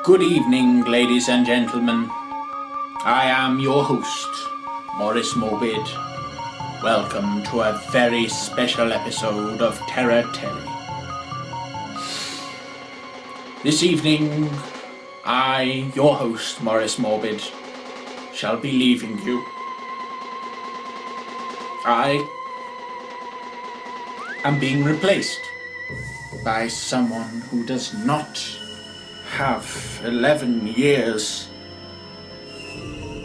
Good evening, ladies and gentlemen. I am your host, Maurice Morbid. Welcome to a very special episode of Terror Telly. This evening, I, your host, Maurice Morbid, shall be leaving you. I am being replaced by someone who does not have 11 years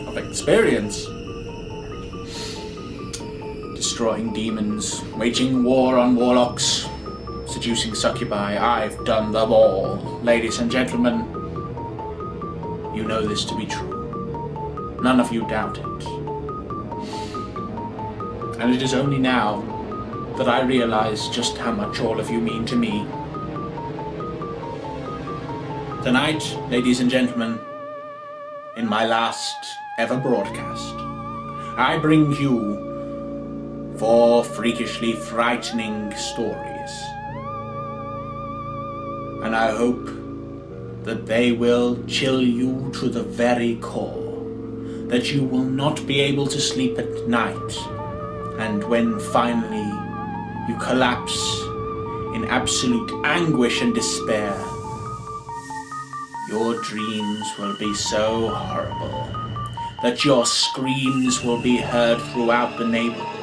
of experience destroying demons, waging war on warlocks, seducing succubi. I've done them all. Ladies and gentlemen, you know this to be true. None of you doubt it. And it is only now that I realize just how much all of you mean to me. Tonight, ladies and gentlemen, in my last ever broadcast, I bring you 4 freakishly frightening stories. And I hope that they will chill you to the very core, that you will not be able to sleep at night, and when finally you collapse in absolute anguish and despair, your dreams will be so horrible that your screams will be heard throughout the neighborhood.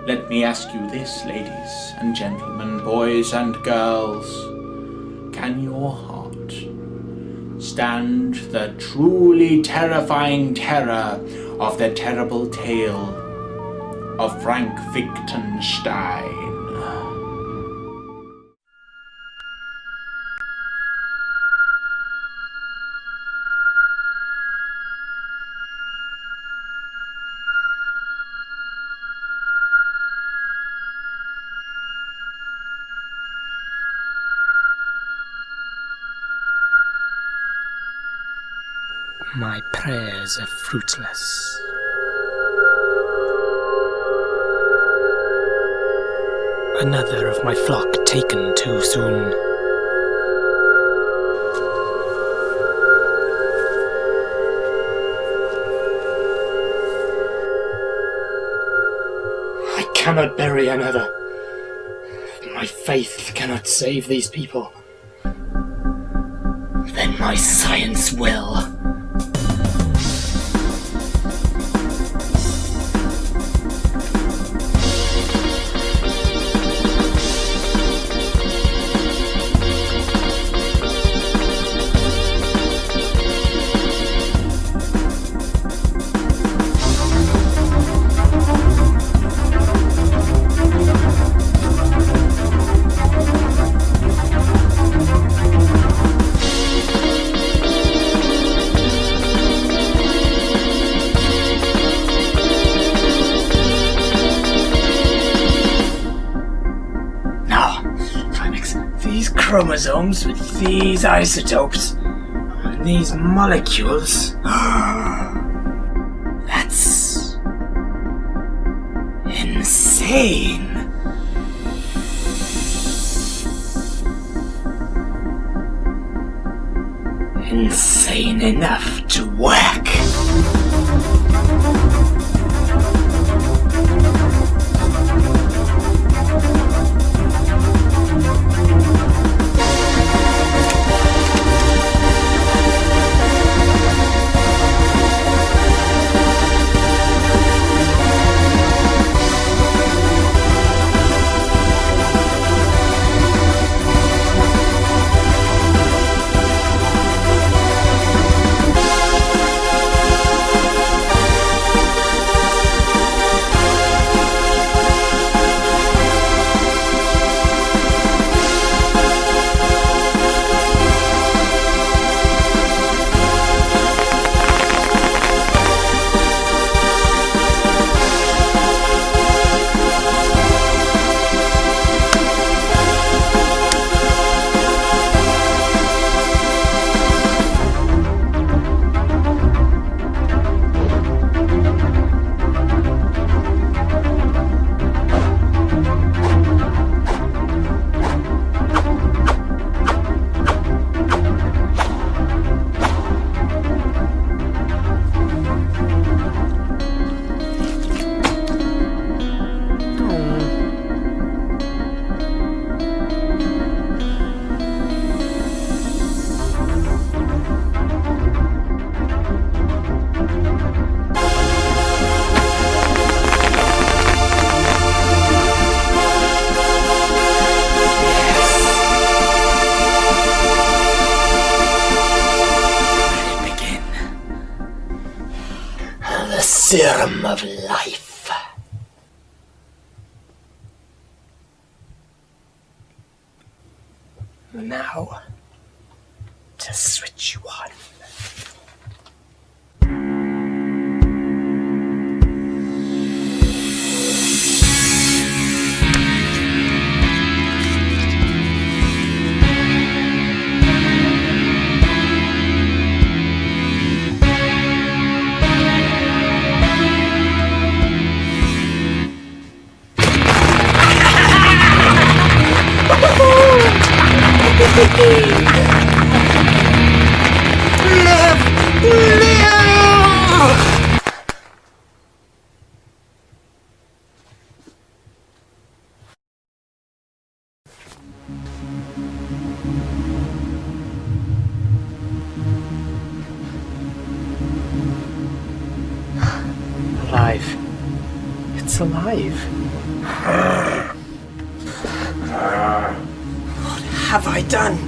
Let me ask you this, ladies and gentlemen, boys and girls. Can your heart stand the truly terrifying terror of the terrible tale of Frank Wittgenstein? My prayers are fruitless. Another of my flock taken too soon. I cannot bury another. My faith cannot save these people. Then my science will. Chromosomes with these isotopes and these molecules. That's insane. Insane enough to work. serum of life. Now, to switch you on. Alive. It's alive. What have I done?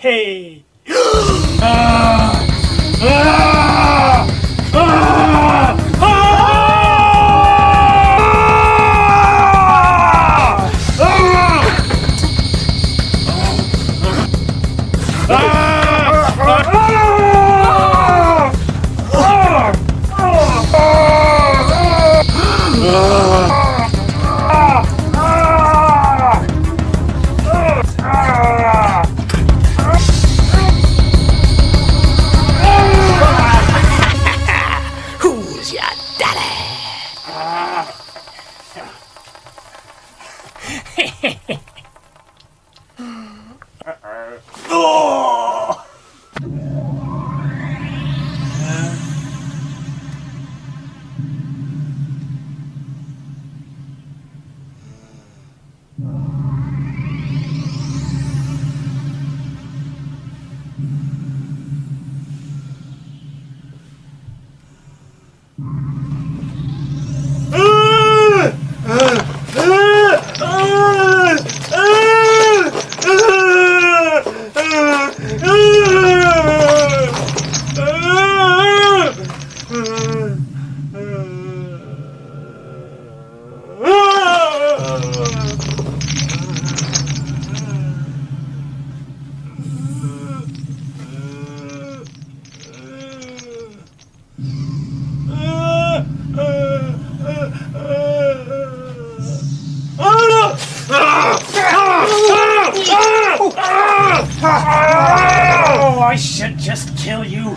Hey! Who's your daddy? Oh, I should just kill you.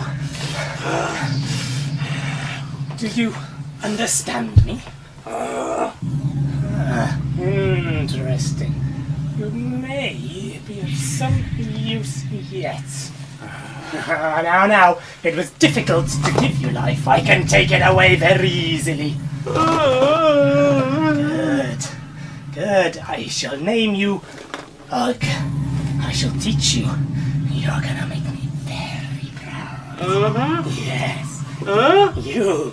Do you understand me? Interesting. You may be of some use yet. Now, it was difficult to give you life. I can take it away very easily. Good. I shall name you Ugg. I shall teach you. You're gonna make me very proud. Yes. You.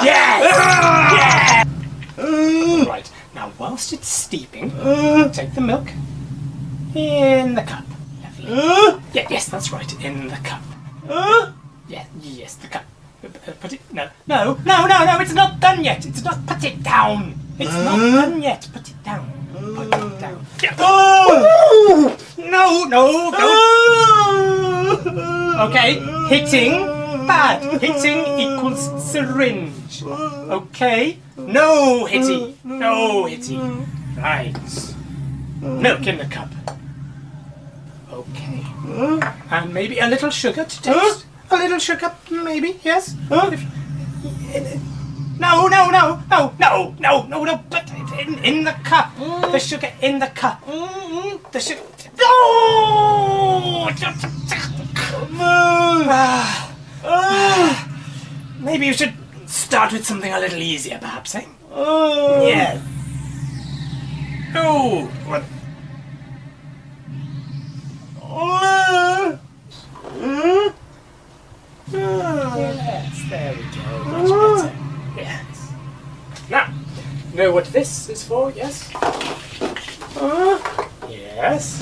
Yes! Right. Now, whilst it's steeping, take the milk in the cup. Lovely. Yes, that's right. In the cup. Yes, the cup. Put it. No. It's not done yet. It's not. Put it down. It's not done yet. Put it down. Put it down. Yeah. Oh! No, don't. Okay, hitting bad. Hitting equals syringe. Okay, no hitty. Right. Milk in the cup. Okay. And maybe a little sugar to taste? A little sugar, maybe, yes? No, but in the cup. The sugar in the cup. The sugar... No! Maybe you should start with something a little easier, perhaps, eh? Yes. Oh, what? Yes, there we go. Much better. Yes. Now, know what this is for, yes? Yes.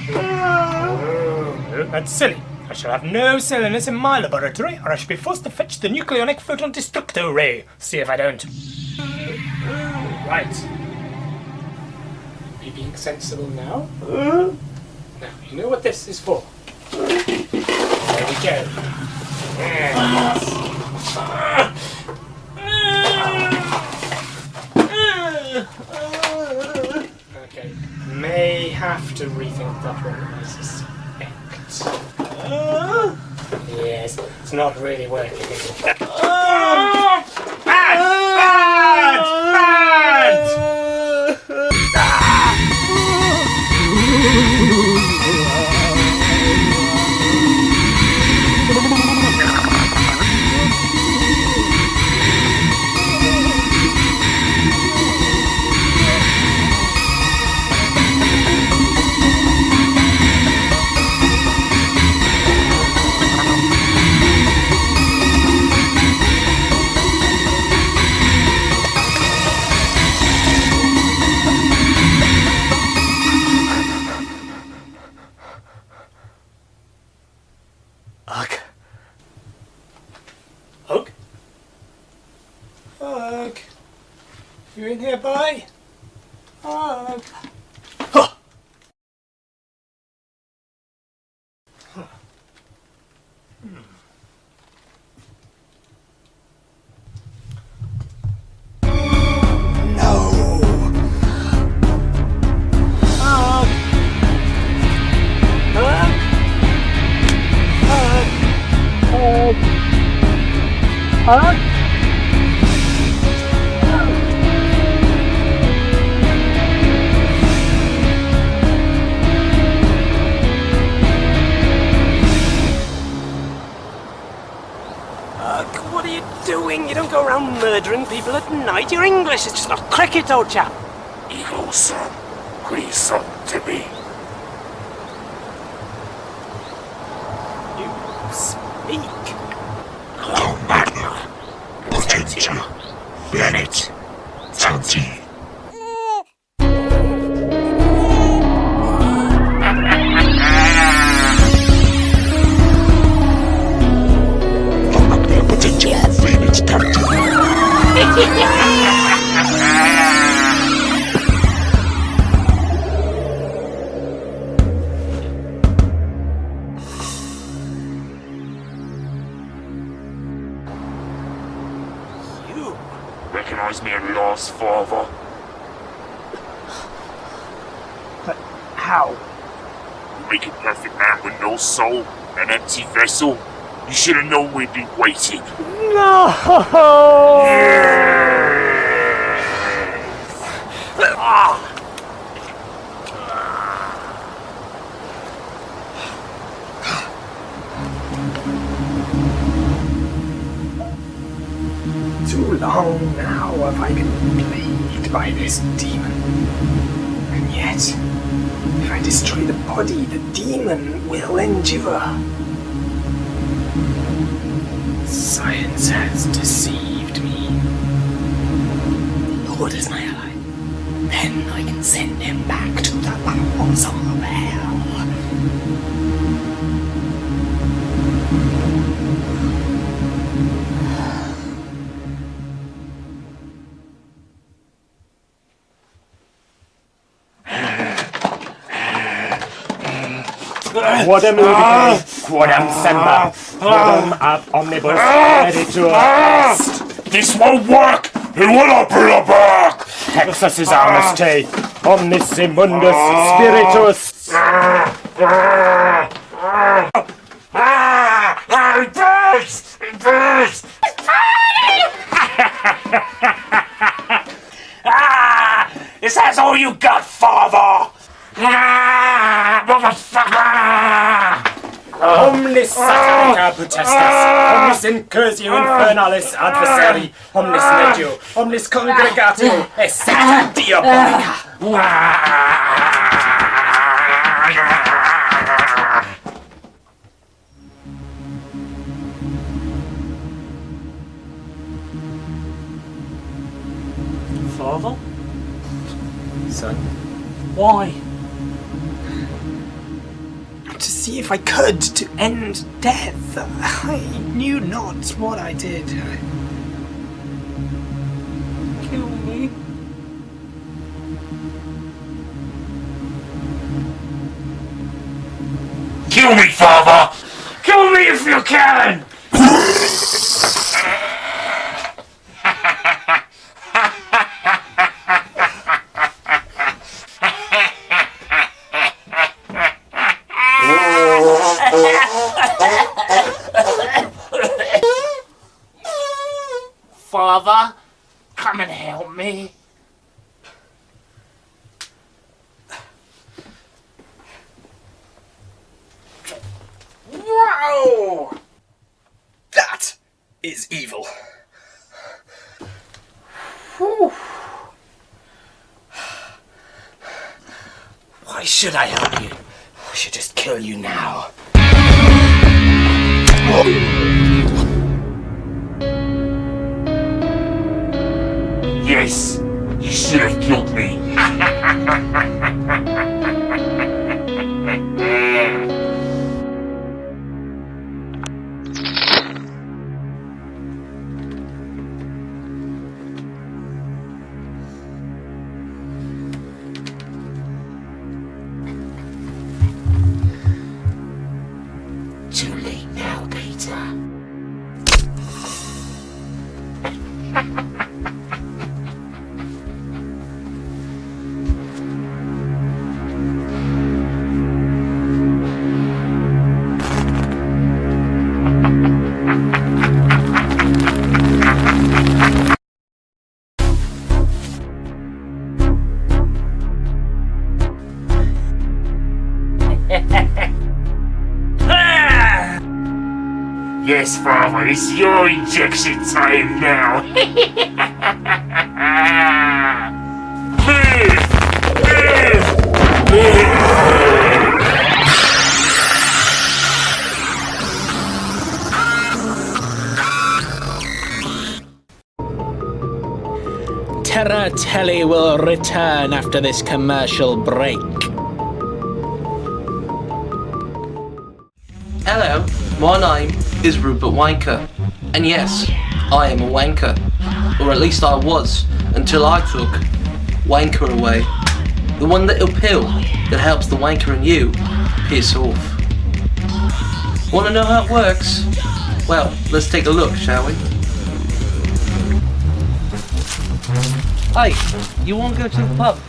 Oh, that's silly. I shall have no silliness in my laboratory, or I shall be forced to fetch the nucleonic photon destructor ray. See if I don't. Right. Are you being sensible now? Now, you know what this is for. There we go. Yes. Okay. May have to rethink that one, I suspect. Yes, it's not really working, is it? Bad! Ugh. Ugh. You in here, boy? Ugh. Huh. What are you doing? You don't go around murdering people at night. You're English. It's just not cricket, old chap. Eagle son, please to me. You speak. Hello, Magna. Potentia. Bennett. Tanti. Recognize me at last, father? But how? You make a perfect man with no soul, an empty vessel. You should have known we'd be waiting. No! Too long now have I been plagued by this demon. And yet, if I destroy the body, the demon will endure. Science has deceived me. Lord is my ally. Then I can send him back to the bowels of hell. Quodam ludice, quodam semper, quodam ab omnibus, editor est. This won't work! It will not pull a back! Texas is our mistake, omnis immundus spiritus. It burns! It burns! Is that all you got, father? Motherfucker! Omnis satanica potestas, omnis incursio infernalis adversari, omnis legio, omnis congregatio, et secta diabolica. Father? Son? Why? To see if I could, to end death. I knew not what I did. Kill me. Kill me, father! Kill me if you can! Father, come and help me. Wow! That is evil. Whew. Why should I help you? I should just kill you now. Yes, you should have killed me. Too late now, Peter. Yes, father, it's your injection time now. Terra Telly will return after this commercial break. Hello, my name is Rupert Wanker, and yes, I am a wanker, or at least I was, until I took Wanker away. The one little pill that helps the wanker in you piss off. Wanna know how it works? Well, let's take a look, shall we? Hey, you wanna go to the pub?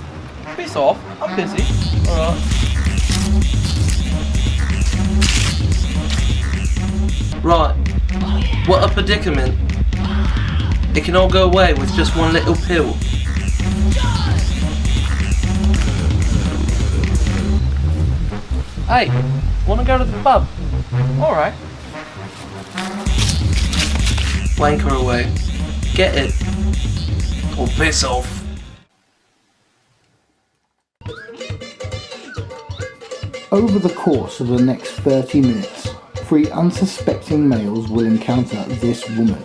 Piss off, I'm busy. Alright. Right, what a predicament. It can all go away with just one little pill. Hey, wanna go to the pub? Alright. Wanker away. Get it. Or piss off. Over the course of the next 30 minutes, 3 unsuspecting males will encounter this woman.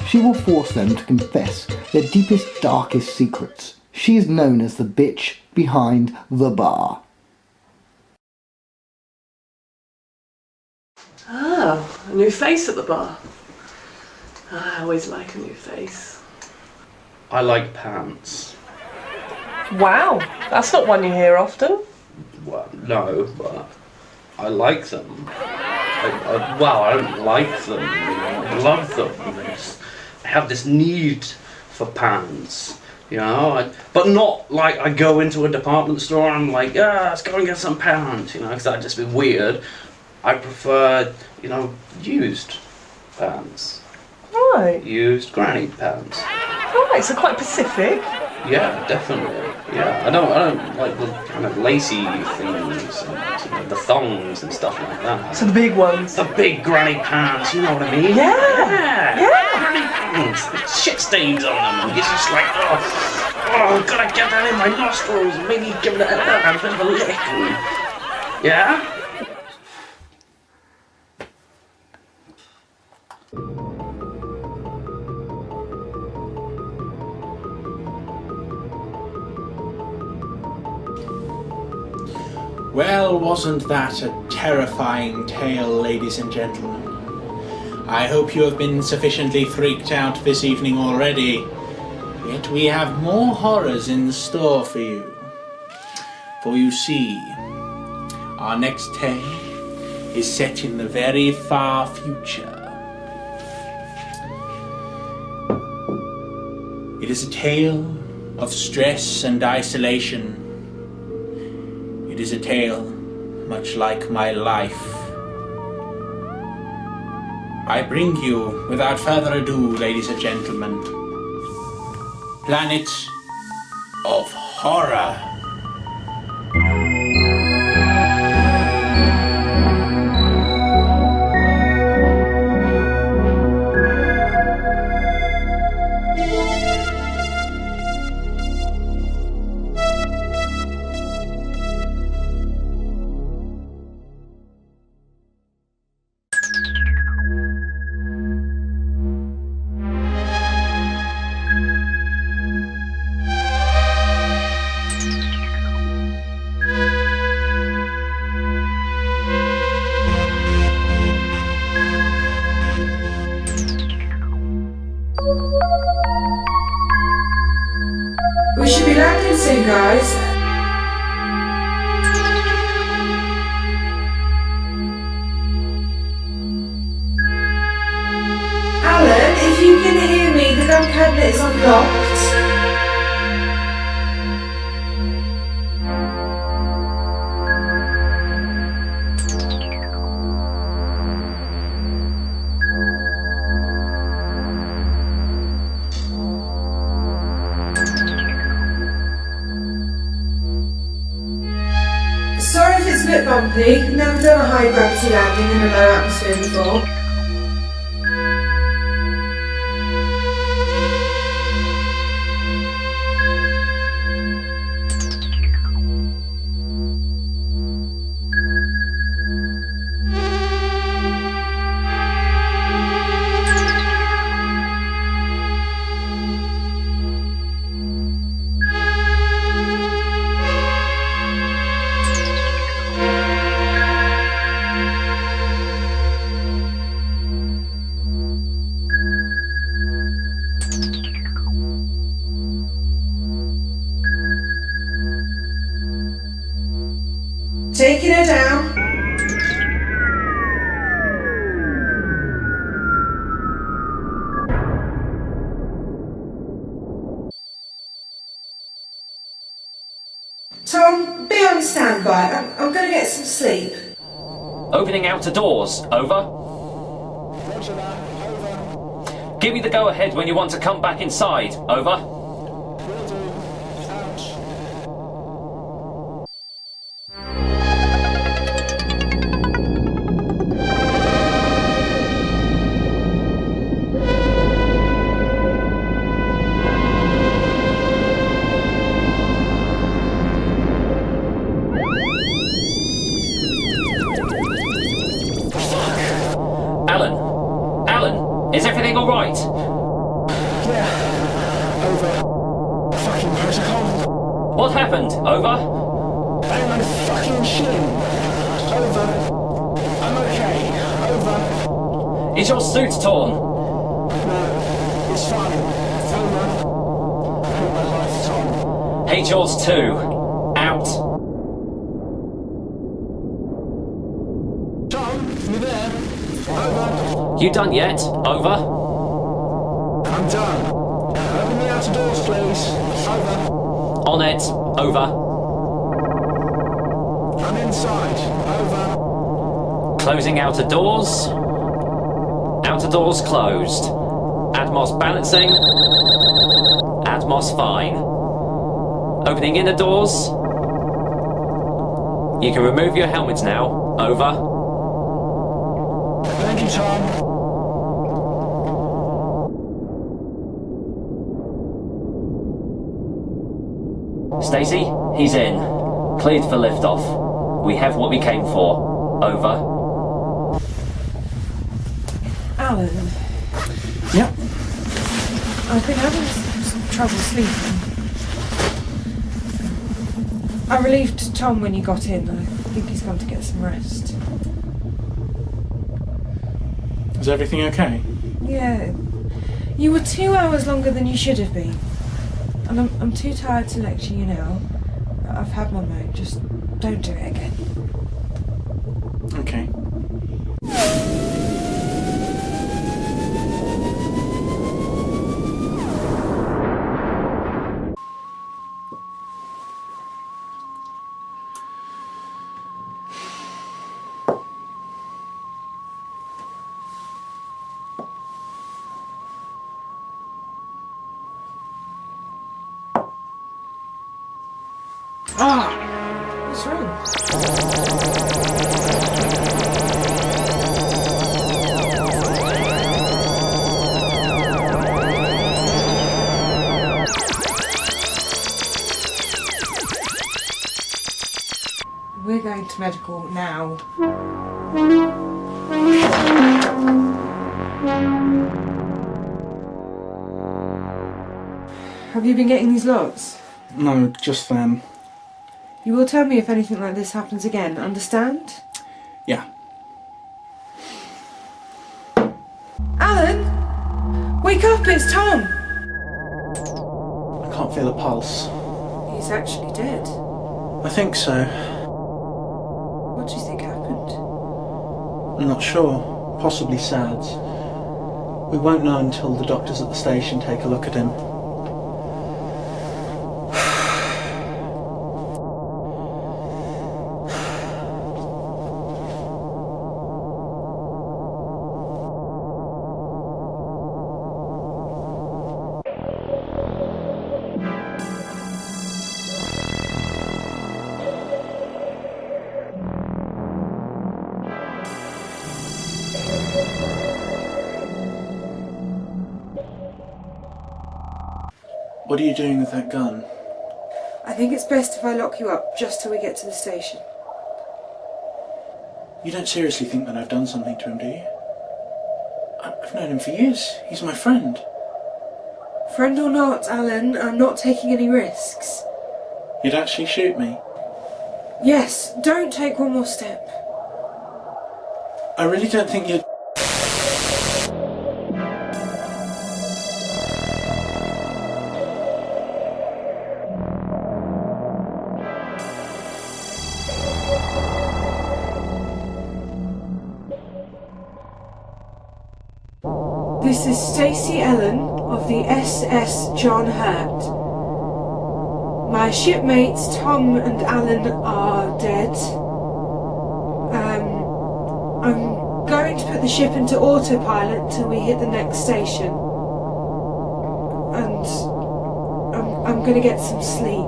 She will force them to confess their deepest, darkest secrets. She is known as the bitch behind the bar. Ah, a new face at the bar. I always like a new face. I like pants. Wow, that's not one you hear often. Well, no, but I like them. Well, I don't like them. I love them. I have this need for pants You know, but not like I go into a department store and I'm like, let's go and get some pants, you know, because that'd just be weird. I prefer, you know, used pants. Right. Used granny pants. Right, so quite Pacific. Yeah, definitely. Yeah, I don't like the kind of lacy things, and, you know, the thongs and stuff like that. So the big ones. The big granny pants, you know what I mean? Yeah. Granny pants, with shit stains on them. It's just like, oh, gotta get that in my nostrils. Maybe give it a bit of a lick. Yeah. Well, wasn't that a terrifying tale, ladies and gentlemen? I hope you have been sufficiently freaked out this evening already. Yet we have more horrors in store for you. For you see, our next tale is set in the very far future. It is a tale of stress and isolation. It is a tale much like my life. I bring you, without further ado, ladies and gentlemen, Planet of Horror. We should be landing soon, guys. Alan, if you can hear me, the gun cabinet is unlocked. Sorry if it's a bit bumpy. Never done a high gravity landing in a low atmosphere before. Taking her down. Tom, be on standby. I'm going to get some sleep. Opening outer doors. Over. Give me the go-ahead when you want to come back inside. Over. Alan, is everything all right? Yeah. Over. Fucking protocol. What happened? Over. I'm on fucking shit. Over. I'm okay. Over. Is your suit torn? No, it's fine. Over. I hate my life, Tom. Hate yours too. Out. Tom, you there? Over. You done yet? Over. I'm done. Open me out of doors, please. Over. On it. Over. I'm inside. Over. Closing outer doors. Outer doors closed. Atmos balancing. Atmos fine. Opening inner doors. You can remove your helmets now. Over. Thank you, Tom. Stacy, he's in. Cleared for liftoff. We have what we came for. Over. Alan, Yep. I've been having some trouble sleeping. I relieved Tom when you got in. I think he's gone to get some rest. Is everything okay? Yeah. You were 2 hours longer than you should have been. And I'm too tired to lecture you now. I've had my moan. Just don't do it again. Okay. What's wrong? We're going to medical now. Have you been getting these logs? No, just them. You will tell me if anything like this happens again, understand? Yeah. Alan! Wake up, it's Tom! I can't feel a pulse. He's actually dead. I think so. What do you think happened? I'm not sure. Possibly SADS. We won't know until the doctors at the station take a look at him. What are you doing with that gun? I think it's best if I lock you up just till we get to the station. You don't seriously think that I've done something to him, do you? I've known him for years. He's my friend. Friend or not, Alan, I'm not taking any risks. You'd actually shoot me? Yes, don't take one more step. I really don't think you'd... This is Stacey Ellen of the SS John Hurt. My shipmates Tom and Alan are dead. I'm going to put the ship into autopilot till we hit the next station. And I'm going to get some sleep.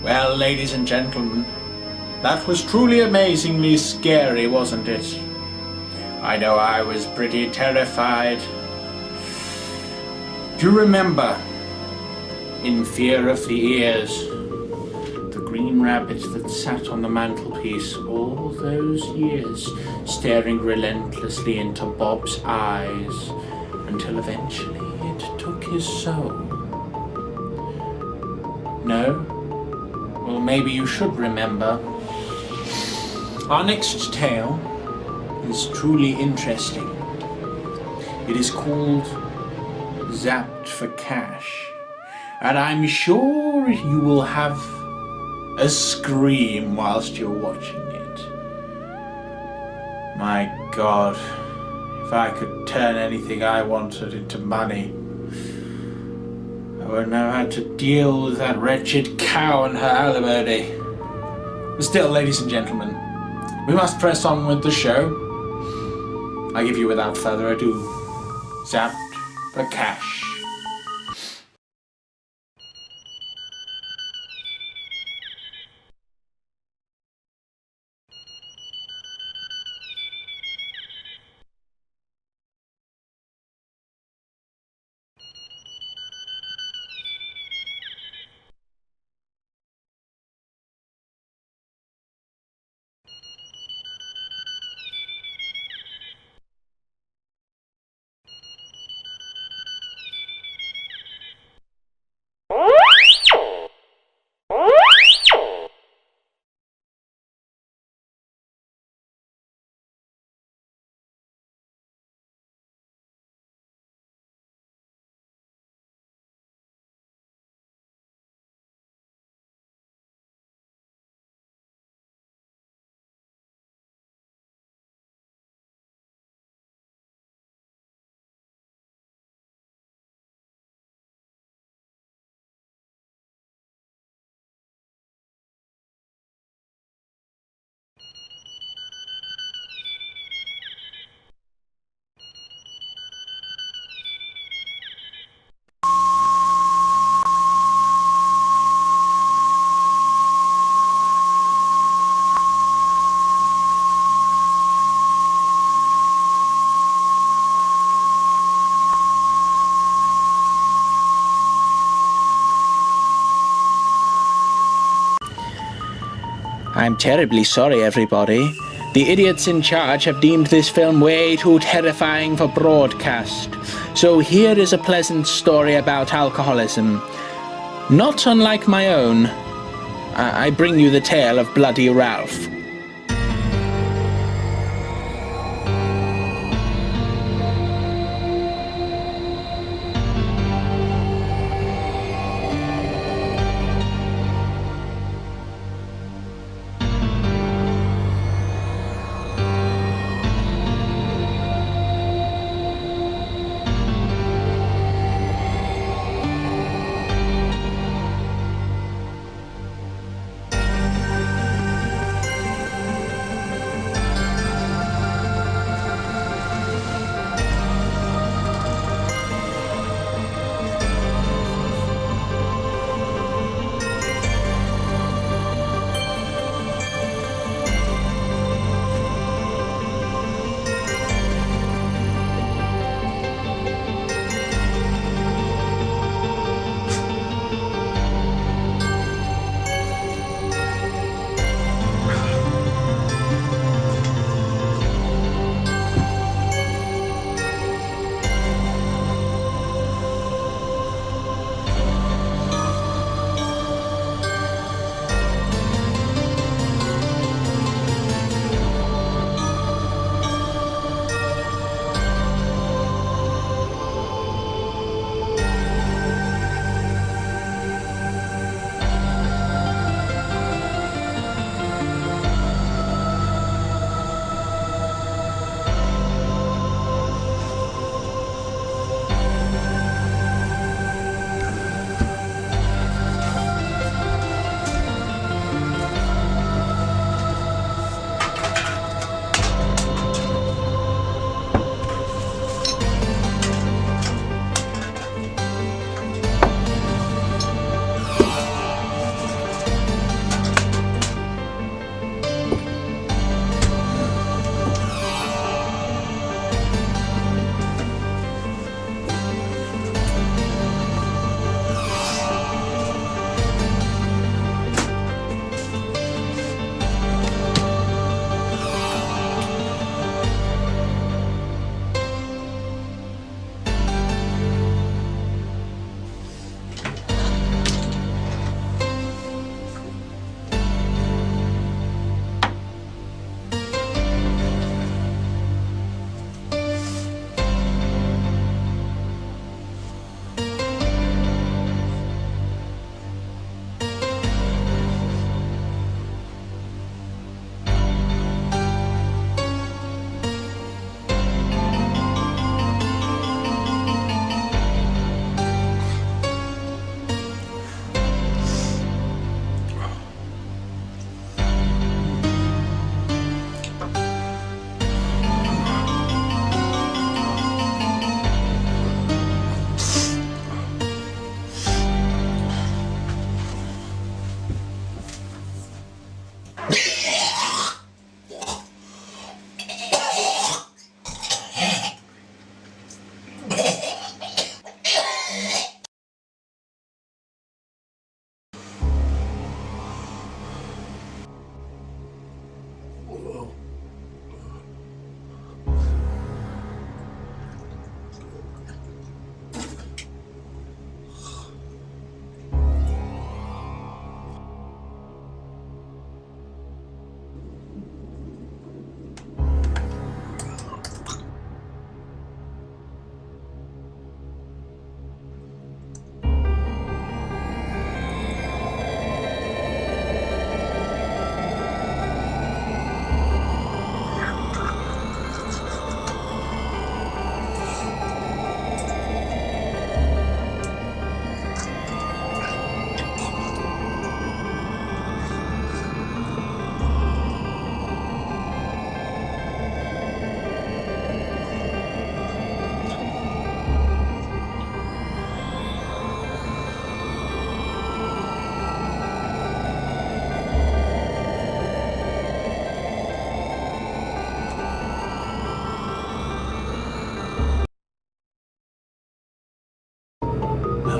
Well, ladies and gentlemen, that was truly amazingly scary, wasn't it? I know I was pretty terrified. Do you remember, in Fear of the Ears, the green rabbit that sat on the mantelpiece all those years, staring relentlessly into Bob's eyes, until eventually it took his soul? No? Well, maybe you should remember. Our next tale is truly interesting. It is called Zapped for Cash, and I'm sure you will have a scream whilst you're watching it. My God, if I could turn anything I wanted into money, I wouldn't have had to deal with that wretched cow and her alimony. But still, ladies and gentlemen, we must press on with the show. I give you, without further ado, Zapped for Cash. I'm terribly sorry, everybody. The idiots in charge have deemed this film way too terrifying for broadcast. So here is a pleasant story about alcoholism. Not unlike my own. I bring you the tale of Bloody Ralph.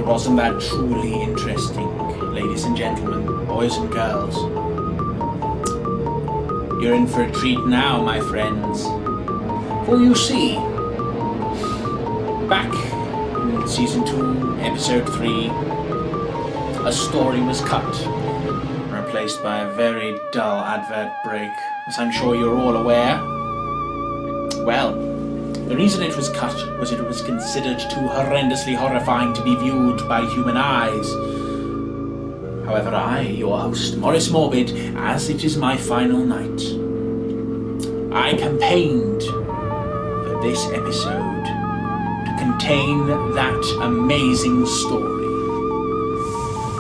wasn't that truly interesting, ladies and gentlemen, boys and girls? You're in for a treat now, my friends. For you see, back in Season 2, Episode 3, a story was cut, replaced by a very dull advert break, as I'm sure you're all aware. Well, the reason it was cut was it was considered too horrendously horrifying to be viewed by human eyes. However, I, your host, Morris Morbid, as it is my final night, I campaigned for this episode to contain that amazing story.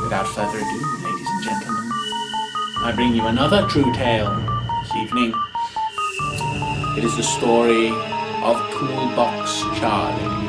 Without further ado, ladies and gentlemen, I bring you another true tale this evening. It is the story of Toolbox Charlie.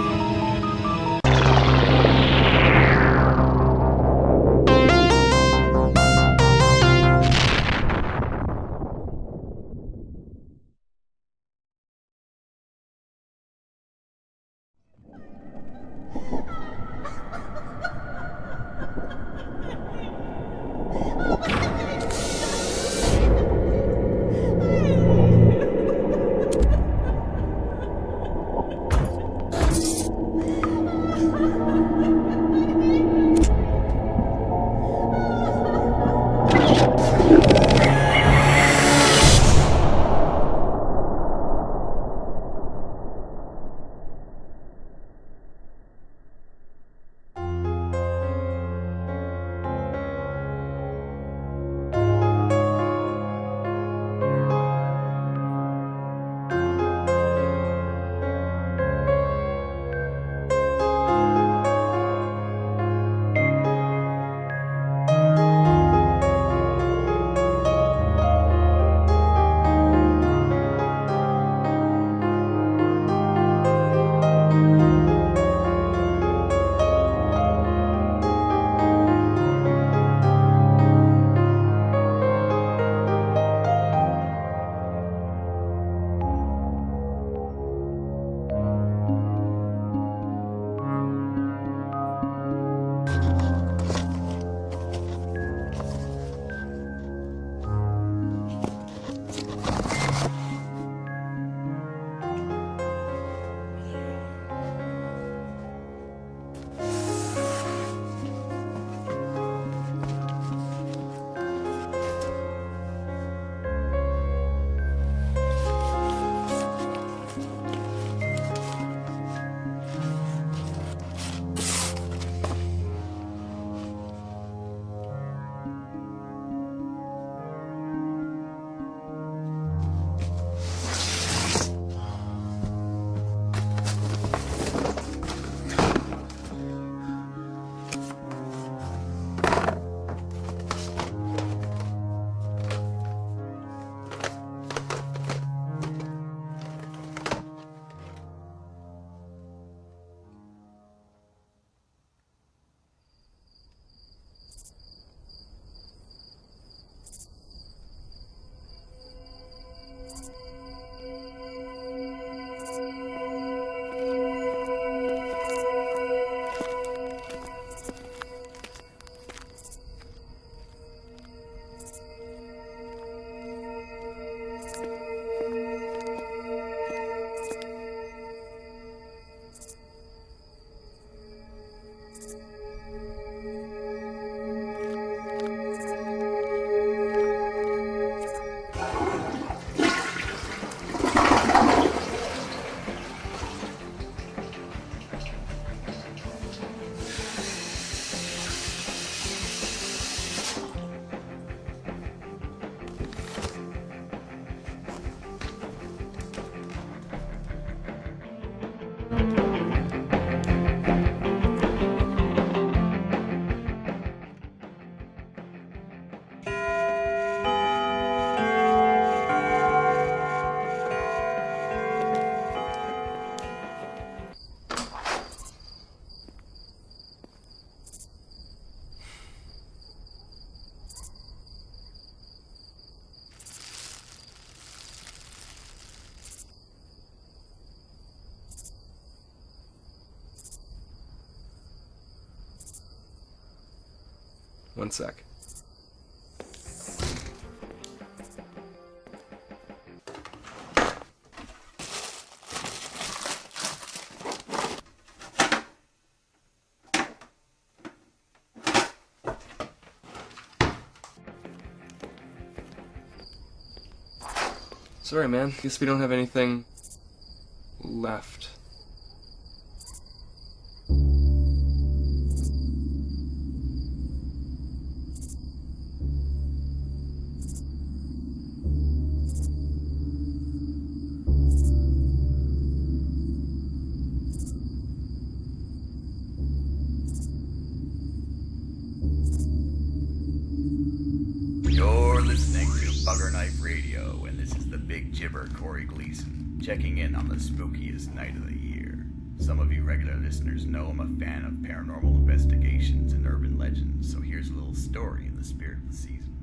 One sec. Sorry, man. Guess we don't have anything left. You're listening to Bugger Knife Radio, and this is the Big Jibber, Corey Gleason, checking in on the spookiest night of the year. Some of you regular listeners know I'm a fan of paranormal investigations and urban legends, so here's a little story in the spirit of the season.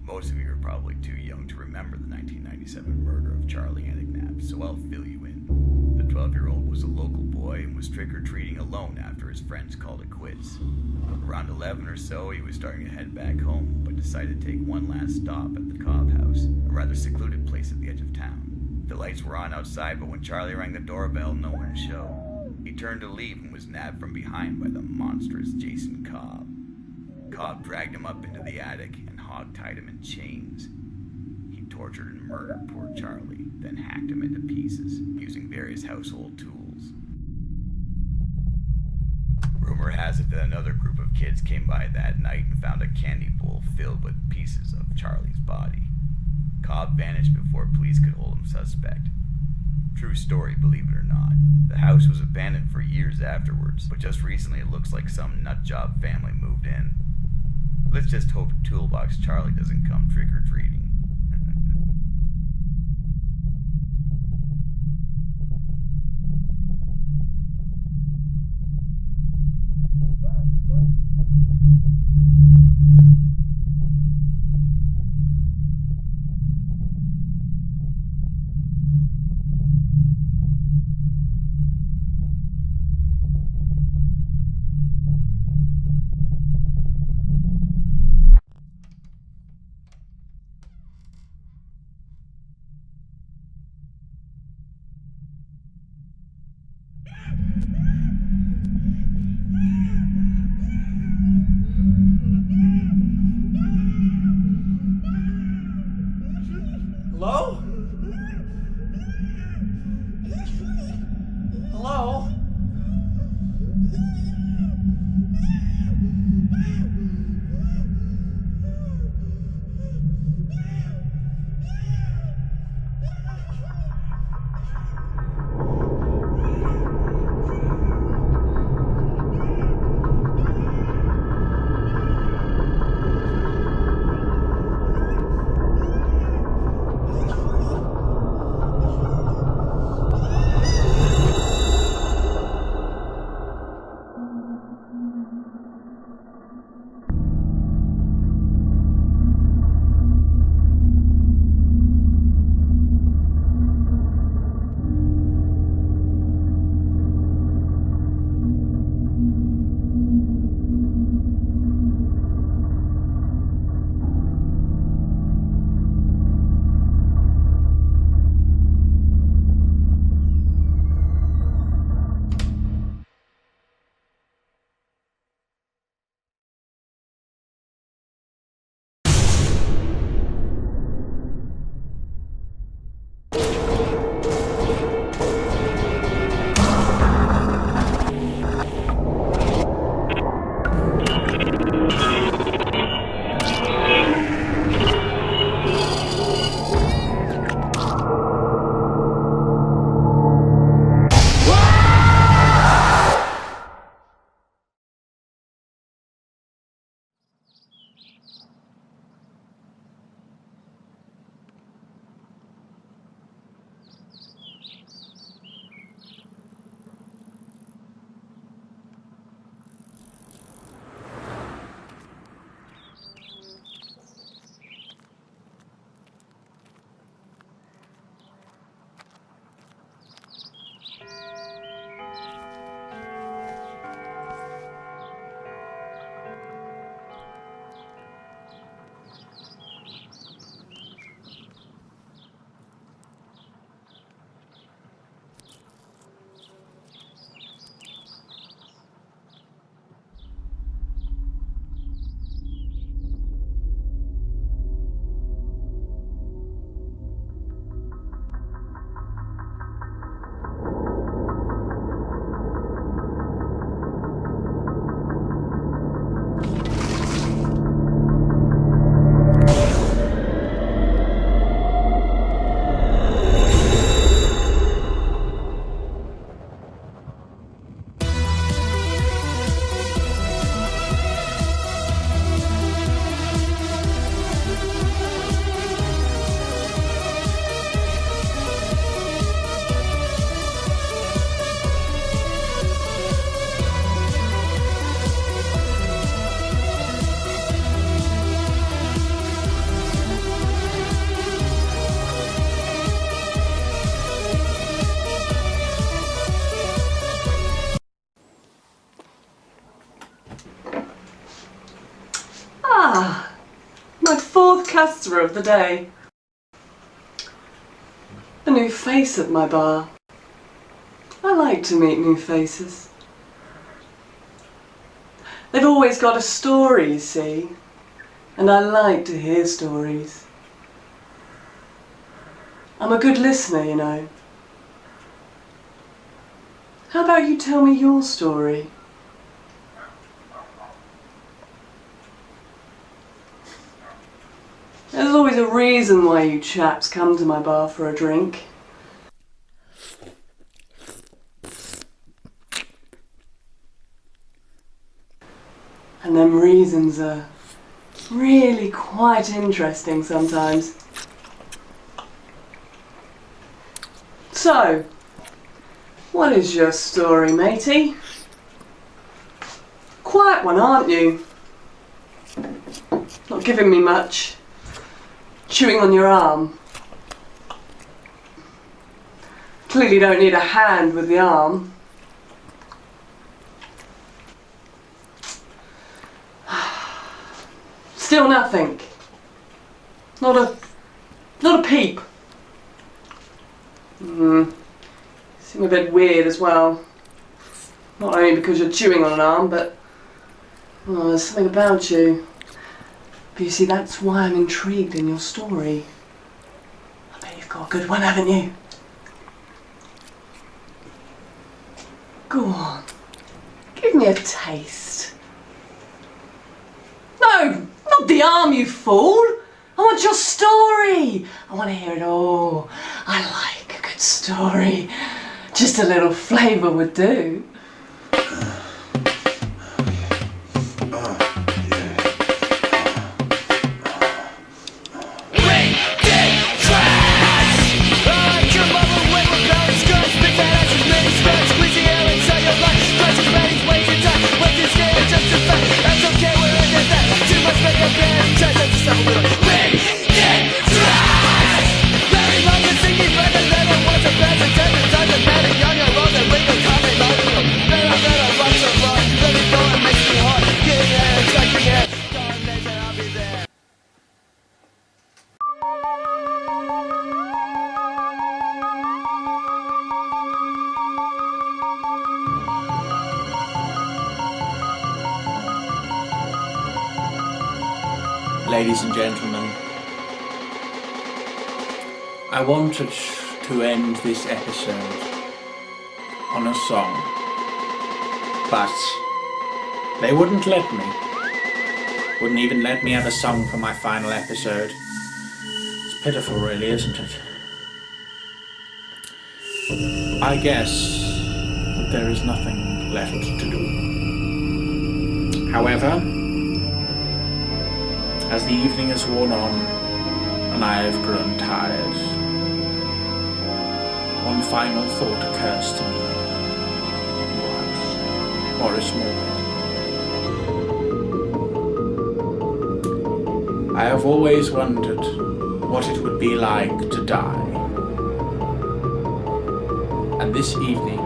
Most of you are probably too young to remember the 1997 murder of Charlie Anignab, so I'll fill you in. The 12-year-old was a local boy and was trick-or-treating alone after his friends called it quits. Around 11 or so, he was starting to head back home, but decided to take one last stop at the Cobb House, a rather secluded place at the edge of town. The lights were on outside, but when Charlie rang the doorbell, no one showed. He turned to leave and was nabbed from behind by the monstrous Jason Cobb. Cobb dragged him up into the attic and hog-tied him in chains. He tortured and murdered poor Charlie, then hacked him into pieces, using various household tools. Rumor has it that another group of kids came by that night and found a candy bowl filled with pieces of Charlie's body. Cobb vanished before police could hold him suspect. True story, believe it or not. The house was abandoned for years afterwards, but just recently it looks like some nutjob family moved in. Let's just hope Toolbox Charlie doesn't come trick-or-treating. Ah, my fourth customer of the day. A new face at my bar. I like to meet new faces. They've always got a story, you see, and I like to hear stories. I'm a good listener, you know. How about you tell me your story? There's always a reason why you chaps come to my bar for a drink. And them reasons are really quite interesting sometimes. So, what is your story, matey? Quiet one, aren't you? Not giving me much. Chewing on your arm. Clearly don't need a hand with the arm. Still nothing. Not a peep. Seem a bit weird as well. Not only because you're chewing on an arm, but there's something about you. But you see, that's why I'm intrigued in your story. I bet you've got a good one, haven't you? Go on. Give me a taste. No! Not the arm, you fool! I want your story! I want to hear it all. I like a good story. Just a little flavour would do. Ladies and gentlemen, I wanted to end this episode on a song, but they wouldn't let me. Wouldn't even let me have a song for my final episode. It's pitiful, really, isn't it? I guess that there is nothing left to do. However, as the evening has worn on and I have grown tired, one final thought occurs to me. Maurice Morbid. I have always wondered what it would be like to die. And this evening,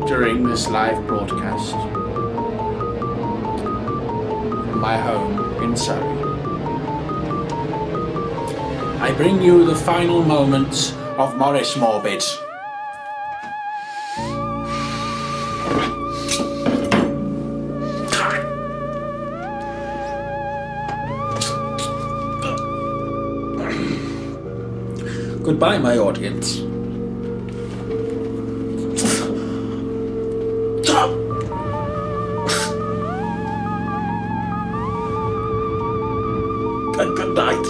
during this live broadcast from my home in Surrey, I bring you the final moments of Maurice Morbid. Goodbye, my audience. And good night.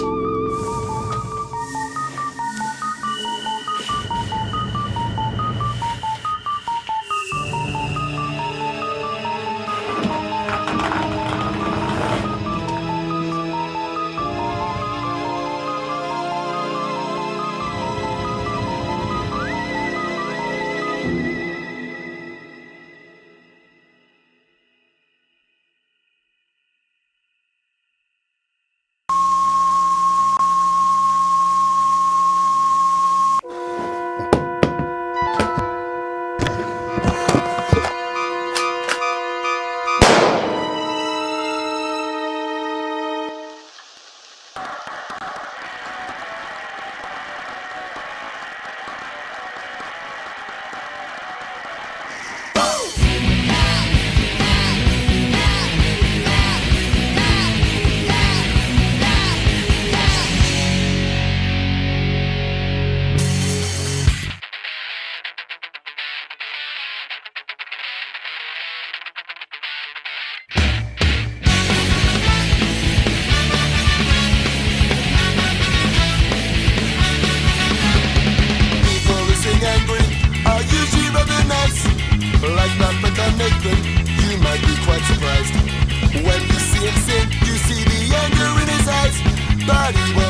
Everybody's